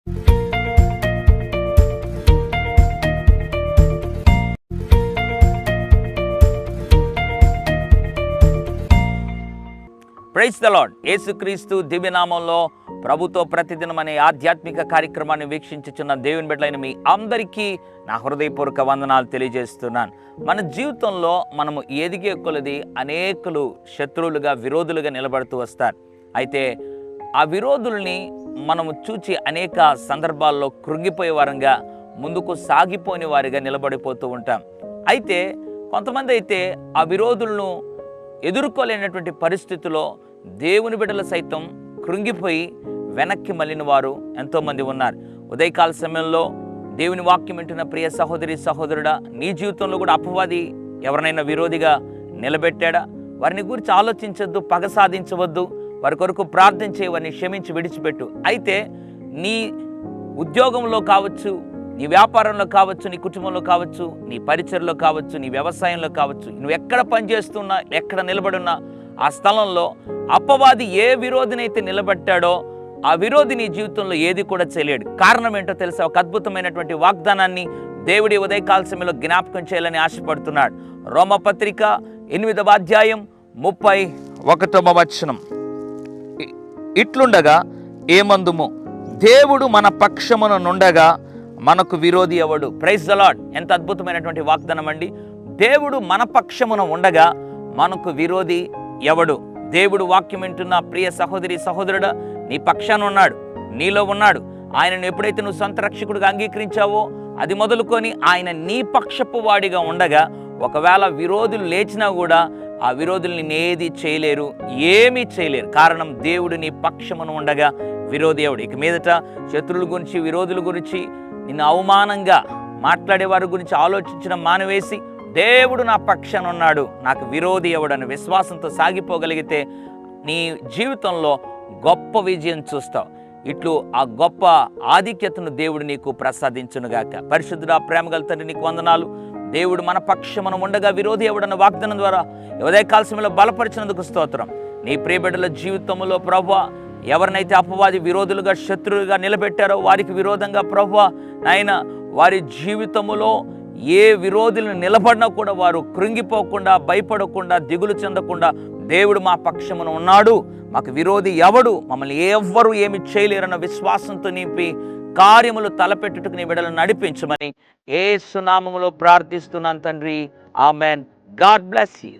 Praise the lord. యేసుక్రీస్తు దివ్యనామంలో ప్రభుతో ప్రతిదినం అనే ఆధ్యాత్మిక కార్యక్రమాన్ని వీక్షించుచున్న దేవుని బిడ్డలైన మీ అందరికీ నా హృదయపూర్వక వందనాలు తెలియజేస్తున్నాను. మన జీవితంలో మనము ఎదిగే కొలది అనేకులు శత్రువులుగా, విరోధులుగా నిలబడుతూ వస్తారు. అయితే ఆ విరోధుల్ని మనము చూచి అనేక సందర్భాల్లో కృంగిపోయే వారంగా, ముందుకు సాగిపోని వారిగా నిలబడిపోతూ ఉంటాం. అయితే కొంతమంది అయితే ఆ విరోధులను ఎదుర్కోలేనటువంటి పరిస్థితిలో దేవుని బిడ్డలు సైతం కృంగిపోయి వెనక్కి మళ్ళిన వారు ఎంతోమంది ఉన్నారు. ఉదయకాల సమయంలో దేవుని వాక్యం వింటున్న ప్రియ సహోదరి సహోదరుడా, నీ జీవితంలో కూడా అపవాది ఎవరినైనా విరోధిగా నిలబెట్టాడా? వారిని గురించి ఆలోచించొద్దు, పగ సాధించవద్దు, వారి కొరకు ప్రార్థించే, వారిని క్షమించి విడిచిపెట్టు. అయితే నీ ఉద్యోగంలో కావచ్చు, నీ వ్యాపారంలో కావచ్చు, నీ కుటుంబంలో కావచ్చు, నీ పరిచర్లో కావచ్చు, నీ వ్యవసాయంలో కావచ్చు, నువ్వు ఎక్కడ పనిచేస్తున్నా, ఎక్కడ నిలబడున్నా ఆ స్థలంలో అపవాది ఏ విరోధినైతే నిలబెట్టాడో ఆ విరోధి నీ జీవితంలో ఏది కూడా చేయలేడు. కారణం ఏంటో తెలుసా? ఒక అద్భుతమైనటువంటి వాగ్దానాన్ని దేవుడి ఉదయకాల సమయంలో జ్ఞాపకం చేయాలని ఆశపడుతున్నాడు. రోమపత్రిక 8వ అధ్యాయం 31వ వచనం, ఇట్లుండగా ఏమందుము, దేవుడు మన పక్షమున నుండగా మనకు విరోధి ఎవడు? Praise the lord. ఎంత అద్భుతమైనటువంటి వాగ్దానం అండి. దేవుడు మన పక్షమున ఉండగా మనకు విరోధి ఎవడు? దేవుడు వాక్యం వింటున్న ప్రియ సహోదరి సహోదరుడా, నీ పక్షాన ఉన్నాడు, నీలో ఉన్నాడు. ఆయనను ఎప్పుడైతే నువ్వు సొంత రక్షకుడిగా అంగీకరించావో అది మొదలుకొని ఆయన నీ పక్షపు వాడిగా ఉండగా, ఒకవేళ విరోధులు లేచినా కూడా ఆ విరోధులు నిన్నేది చేయలేరు, ఏమీ చేయలేరు. కారణం, దేవుడు నీ పక్షమున ఉండగా విరోధి ఎవడు? ఇక మీదట శత్రువుల గురించి, విరోధుల గురించి, నిన్ను అవమానంగా మాట్లాడే వారి గురించి ఆలోచించడం మానివేసి, దేవుడు నా పక్షాన ఉన్నాడు, నాకు విరోధి ఎవడని విశ్వాసంతో సాగిపోగలిగితే నీ జీవితంలో గొప్ప విజయం చూస్తావు. ఇట్లు ఆ గొప్ప ఆధిక్యతను దేవుడు నీకు ప్రసాదించునుగాక. పరిశుద్ధుడా, ప్రేమగల తండ్రి, నీకు వందనాలు. దేవుడు మన పక్షమున ఉండగా విరోధి ఎవడన్న వాగ్దానం ద్వారా ఉదయకాల సమయంలో బలపరిచినందుకు స్తోత్రం. నీ ప్రియబిడ్డల జీవితంలో ప్రభువా, ఎవరినైతే అపవాది విరోధులుగా, శత్రువులుగా నిలబెట్టారో వారికి విరోధంగా ప్రభువా నాయన, వారి జీవితములో ఏ విరోధులను నిలబడినా కూడా వారు కృంగిపోకుండా, భయపడకుండా, దిగులు చెందకుండా, దేవుడు మా పక్షమున ఉన్నాడు, మాకు విరోధి ఎవడు, మమ్మల్ని ఎవ్వరూ ఏమి చేయలేరన్న విశ్వాసంతో నింపి కార్యములు తలపెట్టుటకు నీ బిడ్డలను నడిపించమని యేసు నామములో ప్రార్థిస్తున్నాను తండ్రి. ఆమెన్. God bless you.